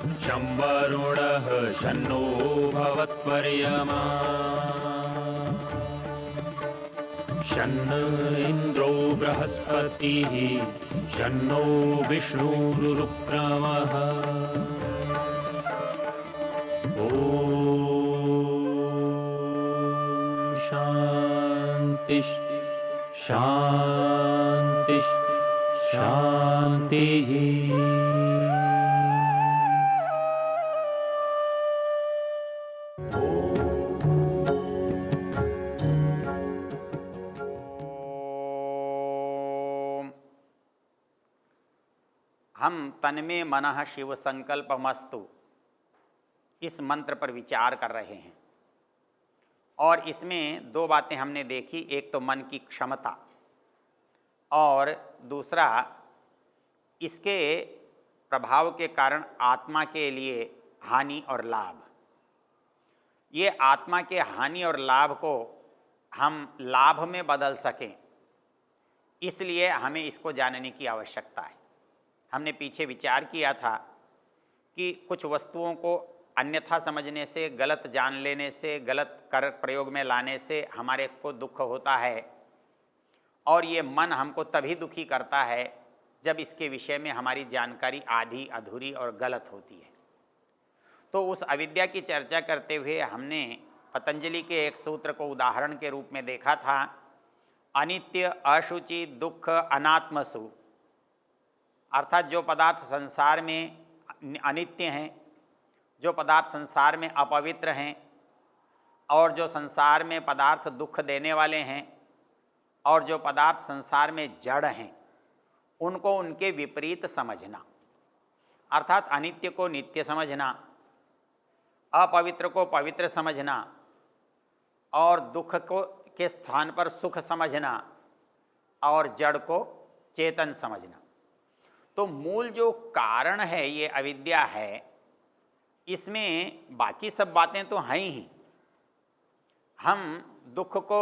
शं वरुणः शन्नो भवत्वर्यमा शन्न इन्द्रो बृहस्पतिः शन्नो विष्णुरुक्रमः ॐ शान्ति शान्ति शान्तिः। हम तन्मे मनः शिव संकल्पमस्तु इस मंत्र पर विचार कर रहे हैं और इसमें दो बातें हमने देखी, एक तो मन की क्षमता और दूसरा इसके प्रभाव के कारण आत्मा के लिए हानि और लाभ। ये आत्मा के हानि और लाभ को हम लाभ में बदल सकें, इसलिए हमें इसको जानने की आवश्यकता है। हमने पीछे विचार किया था कि कुछ वस्तुओं को अन्यथा समझने से, गलत जान लेने से, गलत कर प्रयोग में लाने से हमारे को दुख होता है और ये मन हमको तभी दुखी करता है जब इसके विषय में हमारी जानकारी आधी अधूरी और गलत होती है। तो उस अविद्या की चर्चा करते हुए हमने पतंजलि के एक सूत्र को उदाहरण के रूप में देखा था, अनित्य अशुचि दुख अनात्मसु, अर्थात जो पदार्थ संसार में अनित्य हैं, जो पदार्थ संसार में अपवित्र हैं और जो संसार में पदार्थ दुख देने वाले हैं और जो पदार्थ संसार में जड़ हैं, उनको उनके विपरीत समझना, अर्थात अनित्य को नित्य समझना, अपवित्र को पवित्र समझना और दुख को के स्थान पर सुख समझना और जड़ को चेतन समझना। तो मूल जो कारण है ये अविद्या है, इसमें बाकी सब बातें तो हैं ही। हम दुख को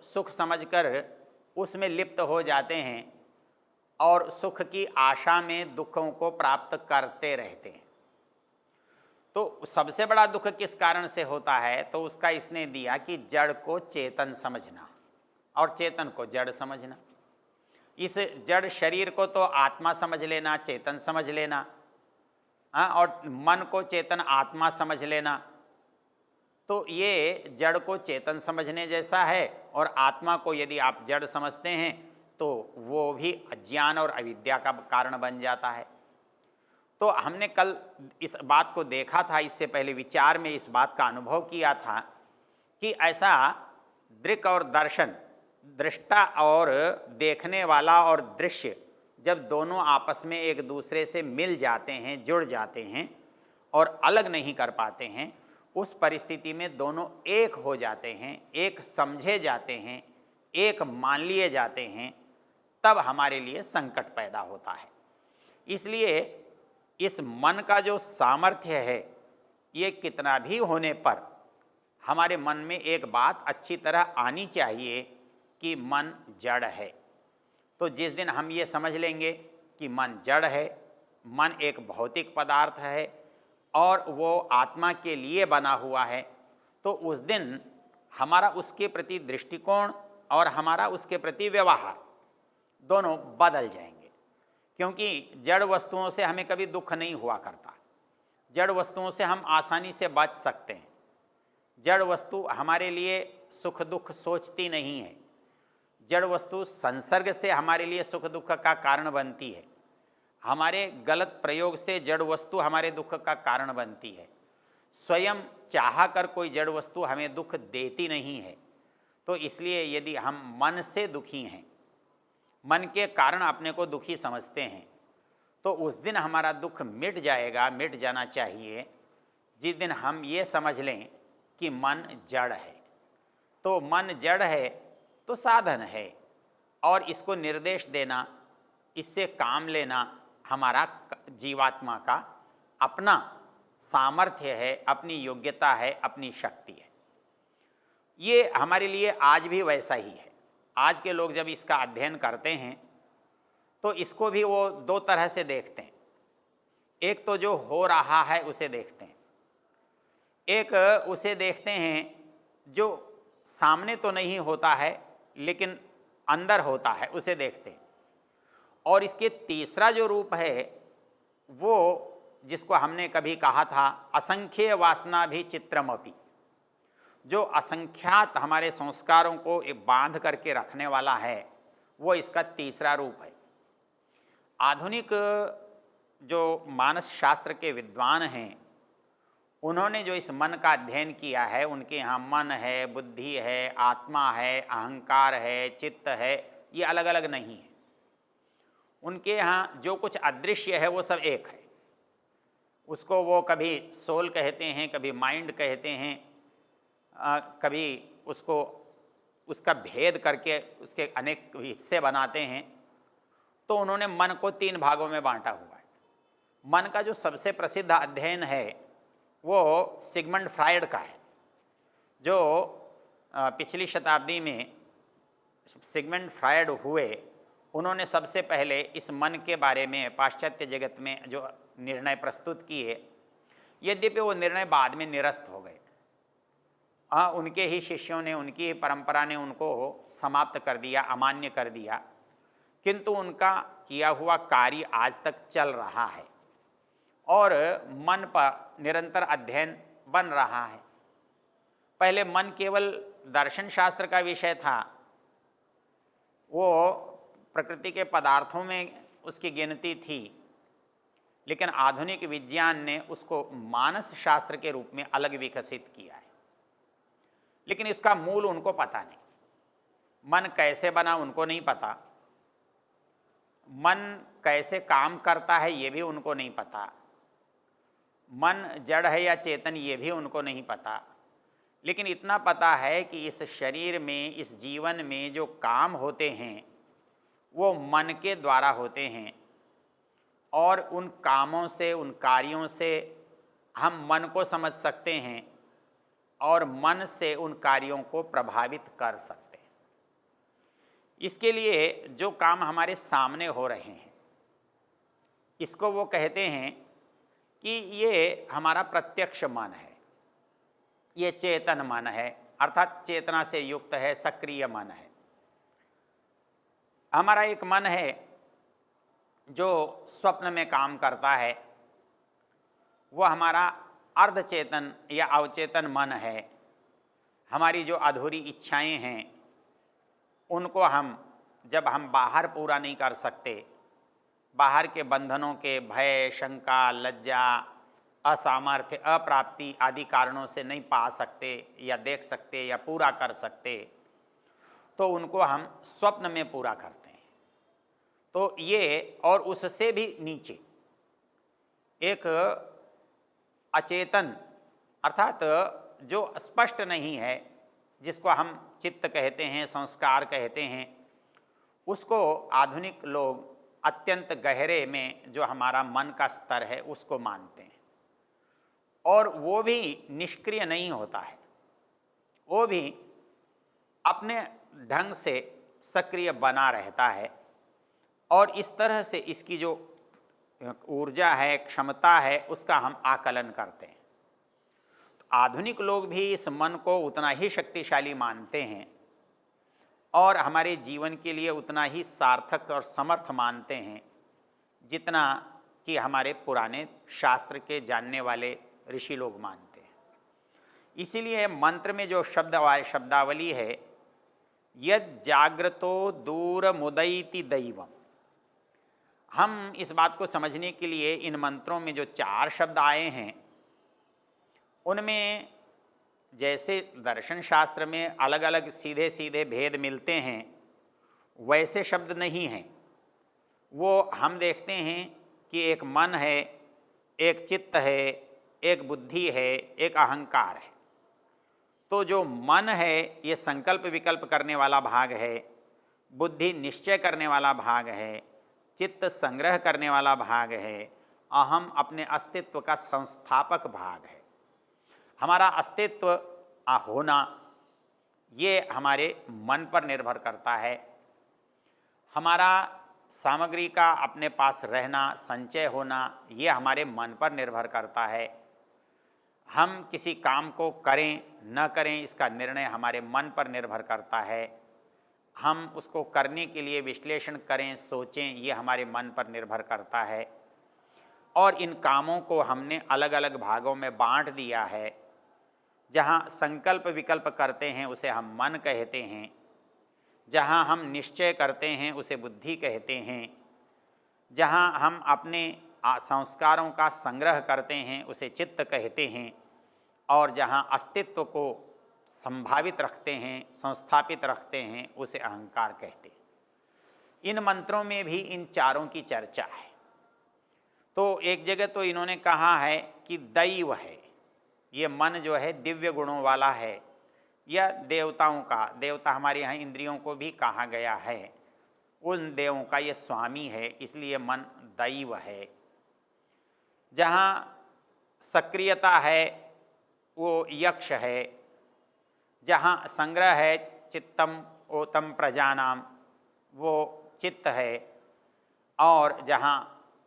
सुख समझकर उसमें लिप्त हो जाते हैं और सुख की आशा में दुखों को प्राप्त करते रहते हैं। तो सबसे बड़ा दुख किस कारण से होता है, तो उसका इसने दिया कि जड़ को चेतन समझना और चेतन को जड़ समझना। इस जड़ शरीर को तो आत्मा समझ लेना, चेतन समझ लेना, और मन को चेतन आत्मा समझ लेना, तो ये जड़ को चेतन समझने जैसा है और आत्मा को यदि आप जड़ समझते हैं तो वो भी अज्ञान और अविद्या का कारण बन जाता है। तो हमने कल इस बात को देखा था, इससे पहले विचार में इस बात का अनुभव किया था कि ऐसा दृक् और दर्शन, दृष्टा और देखने वाला और दृश्य जब दोनों आपस में एक दूसरे से मिल जाते हैं, जुड़ जाते हैं और अलग नहीं कर पाते हैं, उस परिस्थिति में दोनों एक हो जाते हैं, एक समझे जाते हैं, एक मान लिए जाते हैं, तब हमारे लिए संकट पैदा होता है। इसलिए इस मन का जो सामर्थ्य है, ये कितना भी होने पर हमारे मन में एक बात अच्छी तरह आनी चाहिए कि मन जड़ है। तो जिस दिन हम ये समझ लेंगे कि मन जड़ है, मन एक भौतिक पदार्थ है और वो आत्मा के लिए बना हुआ है, तो उस दिन हमारा उसके प्रति दृष्टिकोण और हमारा उसके प्रति व्यवहार दोनों बदल जाएंगे। क्योंकि जड़ वस्तुओं से हमें कभी दुख नहीं हुआ करता, जड़ वस्तुओं से हम आसानी से बच सकते हैं। जड़ वस्तु हमारे लिए सुख दुख सोचती नहीं है, जड़ वस्तु संसर्ग से हमारे लिए सुख दुख का कारण बनती है, हमारे गलत प्रयोग से जड़ वस्तु हमारे दुख का कारण बनती है। स्वयं चाह कर कोई जड़ वस्तु हमें दुख देती नहीं है। तो इसलिए यदि हम मन से दुखी हैं, मन के कारण अपने को दुखी समझते हैं, तो उस दिन हमारा दुख मिट जाएगा, मिट जाना चाहिए जिस दिन हम ये समझ लें कि मन जड़ है। तो मन जड़ है तो साधन है और इसको निर्देश देना, इससे काम लेना हमारा जीवात्मा का अपना सामर्थ्य है, अपनी योग्यता है, अपनी शक्ति है। ये हमारे लिए आज भी वैसा ही है। आज के लोग जब इसका अध्ययन करते हैं तो इसको भी वो दो तरह से देखते हैं एक तो जो हो रहा है उसे देखते हैं, एक उसे देखते हैं जो सामने तो नहीं होता है लेकिन अंदर होता है, उसे देखते हैं। और इसके तीसरा जो रूप है वो जिसको हमने कभी कहा था असंख्य वासना भी चित्रमपि, जो असंख्यात हमारे संस्कारों को एक बांध करके रखने वाला है, वो इसका तीसरा रूप है। आधुनिक जो मानस शास्त्र के विद्वान हैं उन्होंने जो इस मन का अध्ययन किया है, उनके यहाँ मन है, बुद्धि है, आत्मा है, अहंकार है, चित्त है, ये अलग अलग नहीं है। उनके यहाँ जो कुछ अदृश्य है वो सब एक है। उसको वो कभी सोल कहते हैं, कभी माइंड कहते हैं, कभी उसको उसका भेद करके उसके अनेक हिस्से बनाते हैं। तो उन्होंने मन को 3 भागों में बांटा हुआ है। मन का जो सबसे प्रसिद्ध अध्ययन है वो सिगमंड फ्रायड का है, जो पिछली शताब्दी में सिगमंड फ्रायड हुए। उन्होंने सबसे पहले इस मन के बारे में पाश्चात्य जगत में जो निर्णय प्रस्तुत किए, यद्यपि वो निर्णय बाद में निरस्त हो गए। उनके ही शिष्यों ने, उनकी ही परंपरा ने उनको समाप्त कर दिया, अमान्य कर दिया, किंतु उनका किया हुआ कार्य आज तक चल रहा है और मन पर निरंतर अध्ययन बन रहा है। पहले मन केवल दर्शन शास्त्र का विषय था, वो प्रकृति के पदार्थों में उसकी गिनती थी, लेकिन आधुनिक विज्ञान ने उसको मानस शास्त्र के रूप में अलग विकसित किया है। लेकिन इसका मूल उनको पता नहीं, मन कैसे बना उनको नहीं पता, मन कैसे काम करता है ये भी उनको नहीं पता, मन जड़ है या चेतन ये भी उनको नहीं पता। लेकिन इतना पता है कि इस शरीर में, इस जीवन में जो काम होते हैं वो मन के द्वारा होते हैं, और उन कामों से, उन कार्यों से हम मन को समझ सकते हैं और मन से उन कार्यों को प्रभावित कर सकते हैं। इसके लिए जो काम हमारे सामने हो रहे हैं इसको वो कहते हैं कि ये हमारा प्रत्यक्ष मन है, ये चेतन मन है, अर्थात चेतना से युक्त है, सक्रिय मन है। हमारा एक मन है जो स्वप्न में काम करता है, वो हमारा अर्धचेतन या अवचेतन मन है। हमारी जो अधूरी इच्छाएं हैं उनको जब हम बाहर पूरा नहीं कर सकते, बाहर के बंधनों के भय, शंका, लज्जा, असामर्थ्य, अप्राप्ति आदि कारणों से नहीं पा सकते या देख सकते या पूरा कर सकते, तो उनको हम स्वप्न में पूरा करते हैं। तो ये, और उससे भी नीचे एक अचेतन, अर्थात जो स्पष्ट नहीं है, जिसको हम चित्त कहते हैं, संस्कार कहते हैं, उसको आधुनिक लोग अत्यंत गहरे में जो हमारा मन का स्तर है उसको मानते हैं। और वो भी निष्क्रिय नहीं होता है, वो भी अपने ढंग से सक्रिय बना रहता है। और इस तरह से इसकी जो ऊर्जा है, क्षमता है, उसका हम आकलन करते हैं। तो आधुनिक लोग भी इस मन को उतना ही शक्तिशाली मानते हैं और हमारे जीवन के लिए उतना ही सार्थक और समर्थ मानते हैं जितना कि हमारे पुराने शास्त्र के जानने वाले ऋषि लोग मानते हैं। इसीलिए मंत्र में जो शब्दावली है, यद जाग्रतो दूर मुदयति दैवम, हम इस बात को समझने के लिए इन मंत्रों में जो 4 शब्द आए हैं उनमें जैसे दर्शन शास्त्र में अलग अलग सीधे सीधे भेद मिलते हैं, वैसे शब्द नहीं हैं। वो हम देखते हैं कि एक मन है, एक चित्त है, एक बुद्धि है, एक अहंकार है। तो जो मन है ये संकल्प विकल्प करने वाला भाग है, बुद्धि निश्चय करने वाला भाग है, चित्त संग्रह करने वाला भाग है, अहम अपने अस्तित्व का संस्थापक भाग है। हमारा अस्तित्व होना ये हमारे मन पर निर्भर करता है। हमारा सामग्री का अपने पास रहना, संचय होना, ये हमारे मन पर निर्भर करता है। हम किसी काम को करें न करें, इसका निर्णय हमारे मन पर निर्भर करता है। हम उसको करने के लिए विश्लेषण करें, सोचें, ये हमारे मन पर निर्भर करता है। और इन कामों को हमने अलग अलग भागों में बांट दिया है। जहाँ संकल्प विकल्प करते हैं उसे हम मन कहते हैं, जहाँ हम निश्चय करते हैं उसे बुद्धि कहते हैं, जहाँ हम अपने संस्कारों का संग्रह करते हैं उसे चित्त कहते हैं, और जहाँ अस्तित्व को संभावित रखते हैं, संस्थापित रखते हैं, उसे अहंकार कहते हैं। इन मंत्रों में भी इन चारों की चर्चा है। तो एक जगह तो इन्होंने कहा है कि दैव है, ये मन जो है दिव्य गुणों वाला है, या देवताओं का, देवता हमारे यहाँ इंद्रियों को भी कहा गया है, उन देवों का ये स्वामी है, इसलिए मन दैव है। जहाँ सक्रियता है वो यक्ष है, जहाँ संग्रह है चित्तम ओतम प्रजानाम, वो चित्त है, और जहाँ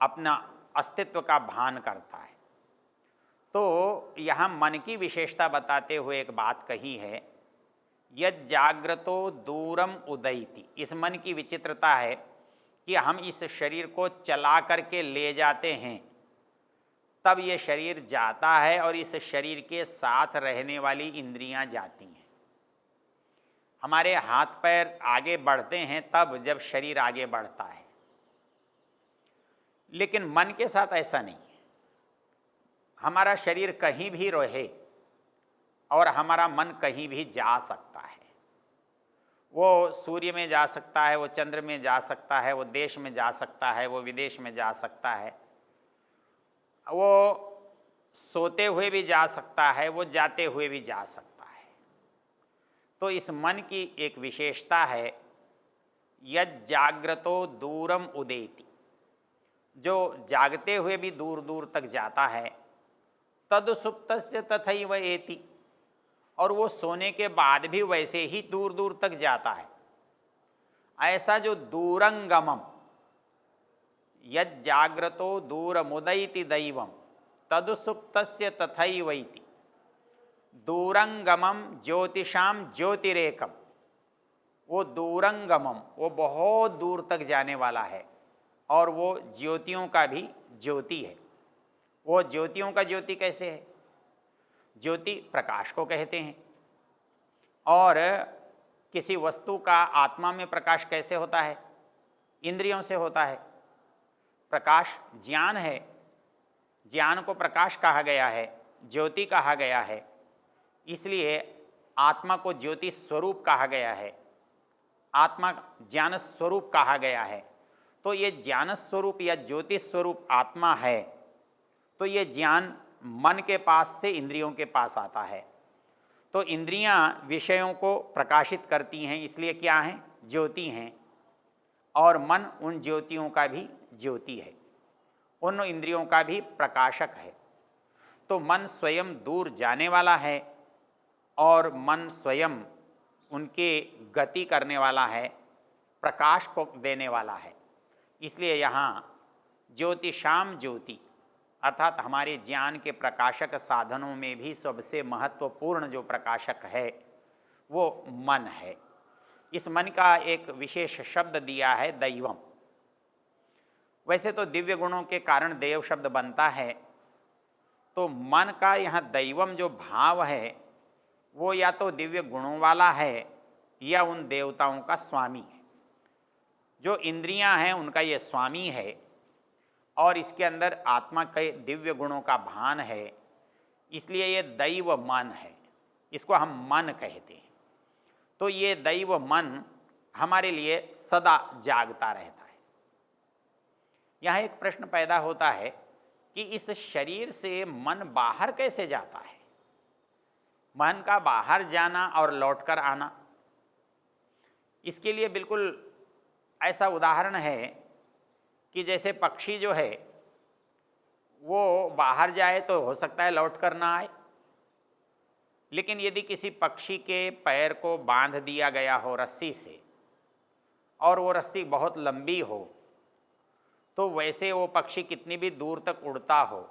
अपना अस्तित्व का भान करता है। तो यहाँ मन की विशेषता बताते हुए एक बात कही है, यद जाग्रतो दूरम उदयति। इस मन की विचित्रता है कि हम इस शरीर को चला करके ले जाते हैं, तब ये शरीर जाता है और इस शरीर के साथ रहने वाली इंद्रियां जाती हैं। हमारे हाथ पैर आगे बढ़ते हैं तब जब शरीर आगे बढ़ता है, लेकिन मन के साथ ऐसा नहीं है। हमारा शरीर कहीं भी रहे और हमारा मन कहीं भी जा सकता है। वो सूर्य में जा सकता है, वो चंद्र में जा सकता है, वो देश में जा सकता है, वो विदेश में जा सकता है, वो सोते हुए भी जा सकता है, वो जाते हुए भी जा सकता है। तो इस मन की एक विशेषता है, यद जाग्रतो दूरम उदेति, जो जागते हुए भी दूर दूर तक जाता है, तद सुप्तस्य तथैव एति, और वो सोने के बाद भी वैसे ही दूर दूर तक जाता है। ऐसा जो दूरंगमम, यद जाग्रतो दूरमुदयति दैवम तद सुप्तस्य तथैवैति, दूरंगमम ज्योतिषाम ज्योतिरेकम, वो दूरंगमम, वो बहुत दूर तक जाने वाला है, और वो ज्योतियों का भी ज्योति है। वो ज्योतियों का ज्योति कैसे है? ज्योति प्रकाश को कहते हैं। और किसी वस्तु का आत्मा में प्रकाश कैसे होता है? इंद्रियों से होता है। प्रकाश ज्ञान है, ज्ञान को प्रकाश कहा गया है, ज्योति कहा गया है, इसलिए आत्मा को ज्योति स्वरूप कहा गया है, आत्मा ज्ञान स्वरूप कहा गया है। तो ये ज्ञान स्वरूप या ज्योति स्वरूप आत्मा है, तो ये ज्ञान मन के पास से इंद्रियों के पास आता है। तो इंद्रियां विषयों को प्रकाशित करती हैं, इसलिए क्या हैं? ज्योति हैं, और मन उन ज्योतियों का भी ज्योति है, उन इंद्रियों का भी प्रकाशक है। तो मन स्वयं दूर जाने वाला है और मन स्वयं उनके गति करने वाला है, प्रकाश को देने वाला है। इसलिए यहाँ ज्योतिषाम ज्योति अर्थात हमारे ज्ञान के प्रकाशक साधनों में भी सबसे महत्वपूर्ण जो प्रकाशक है वो मन है। इस मन का एक विशेष शब्द दिया है दैवम। वैसे तो दिव्य गुणों के कारण देव शब्द बनता है, तो मन का यहाँ दैवम जो भाव है वो या तो दिव्य गुणों वाला है या उन देवताओं का स्वामी है। जो इंद्रियां हैं उनका ये स्वामी है, और इसके अंदर आत्मा के दिव्य गुणों का भान है, इसलिए ये दैव मन है, इसको हम मन कहते हैं। तो ये दैव मन हमारे लिए सदा जागता रहता है। यहाँ एक प्रश्न पैदा होता है कि इस शरीर से मन बाहर कैसे जाता है? मन का बाहर जाना और लौटकर आना, इसके लिए बिल्कुल ऐसा उदाहरण है कि जैसे पक्षी जो है वो बाहर जाए तो हो सकता है लौट कर ना आए, लेकिन यदि किसी पक्षी के पैर को बांध दिया गया हो रस्सी से, और वो रस्सी बहुत लंबी हो तो वैसे वो पक्षी कितनी भी दूर तक उड़ता हो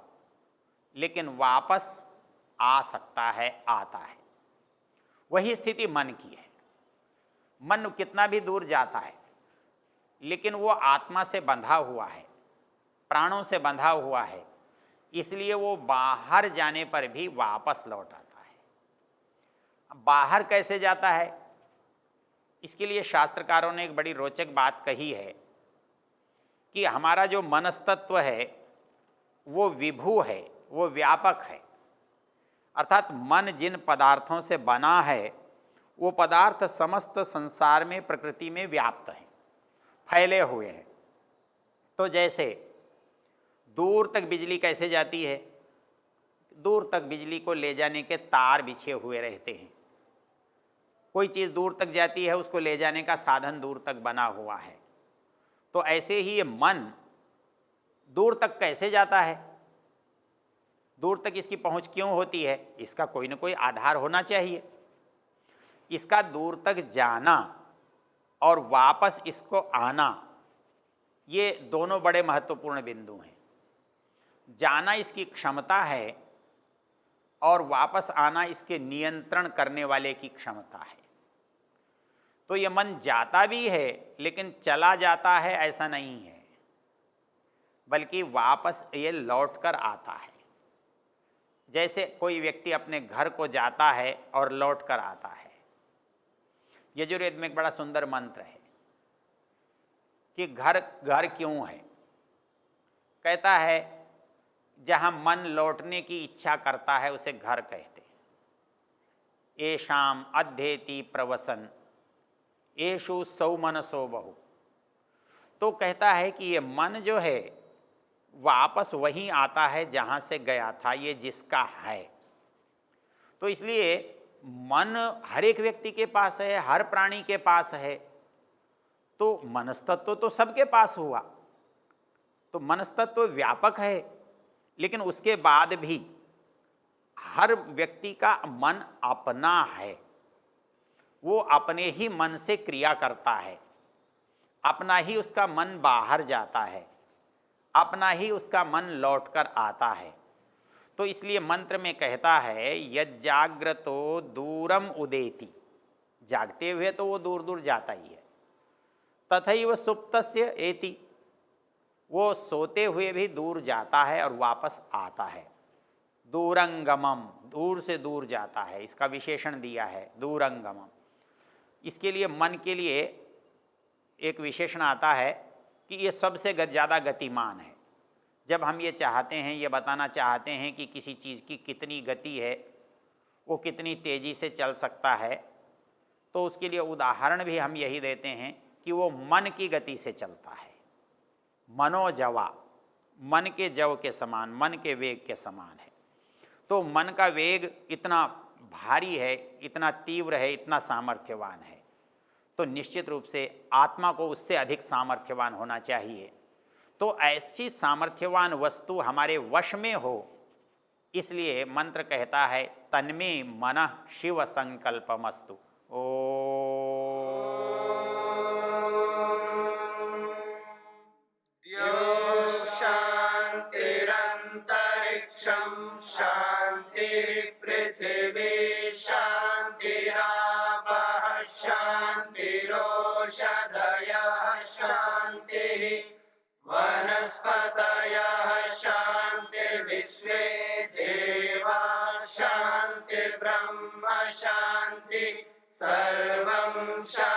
लेकिन वापस आ सकता है, आता है। वही स्थिति मन की है। मन कितना भी दूर जाता है लेकिन वो आत्मा से बंधा हुआ है, प्राणों से बंधा हुआ है, इसलिए वो बाहर जाने पर भी वापस लौट आता है। अब बाहर कैसे जाता है, इसके लिए शास्त्रकारों ने एक बड़ी रोचक बात कही है कि हमारा जो मनस्तत्व है वो विभु है, वो व्यापक है। अर्थात मन जिन पदार्थों से बना है वो पदार्थ समस्त संसार में, प्रकृति में व्याप्त हैं, फैले हुए हैं। तो जैसे दूर तक बिजली कैसे जाती है, दूर तक बिजली को ले जाने के तार बिछे हुए रहते हैं। कोई चीज़ दूर तक जाती है, उसको ले जाने का साधन दूर तक बना हुआ है। तो ऐसे ही ये मन दूर तक कैसे जाता है, दूर तक इसकी पहुंच क्यों होती है, इसका कोई ना कोई आधार होना चाहिए। इसका दूर तक जाना और वापस इसको आना, ये दोनों बड़े महत्वपूर्ण बिंदु हैं। जाना इसकी क्षमता है और वापस आना इसके नियंत्रण करने वाले की क्षमता है। तो ये मन जाता भी है लेकिन चला जाता है ऐसा नहीं है, बल्कि वापस ये लौट कर आता है। जैसे कोई व्यक्ति अपने घर को जाता है और लौट कर आता है। यजुर्वेद में एक बड़ा सुंदर मंत्र है कि घर घर क्यों है। कहता है जहाँ मन लौटने की इच्छा करता है उसे घर कहते हैं। येषाम अध्येति प्रवसन येषु सौमनसो बहु। तो कहता है कि ये मन जो है वापस वहीं आता है जहाँ से गया था, ये जिसका है। तो इसलिए मन हर एक व्यक्ति के पास है, हर प्राणी के पास है। तो मनस्तत्व तो सबके पास हुआ। तो मनस्तत्व व्यापक है, लेकिन उसके बाद भी हर व्यक्ति का मन अपना है। वो अपने ही मन से क्रिया करता है, अपना ही उसका मन बाहर जाता है, अपना ही उसका मन लौटकर आता है। तो इसलिए मंत्र में कहता है यज्जाग्रतो दूरम उदेति, जागते हुए तो वो दूर दूर जाता ही है। तथैव सुप्तस्य एति, वो सोते हुए भी दूर जाता है और वापस आता है। दूरंगमम, दूर से दूर जाता है, इसका विशेषण दिया है दूरंगमम। इसके लिए मन के लिए एक विशेषण आता है कि ये सबसे ज़्यादा गतिमान है। जब हम ये चाहते हैं, ये बताना चाहते हैं कि किसी चीज़ की कितनी गति है, वो कितनी तेज़ी से चल सकता है, तो उसके लिए उदाहरण भी हम यही देते हैं कि वो मन की गति से चलता है। मनोजवा, मन के जव के समान, मन के वेग के समान है। तो मन का वेग इतना भारी है, इतना तीव्र है, इतना सामर्थ्यवान है। तो निश्चित रूप से आत्मा को उससे अधिक सामर्थ्यवान होना चाहिए। तो ऐसी सामर्थ्यवान वस्तु हमारे वश में हो, इसलिए मंत्र कहता है तन्मे मनः शिव संकल्पमस्तु। ओ शांतिरंतरिक्षं शांतिर्पृथिवी शांतिरापः शांतिरोषधयः शांतिः वनस्पतयः शांतिर्विश्वे देवा शांतिर्ब्रह्म शांति सर्वं शांति।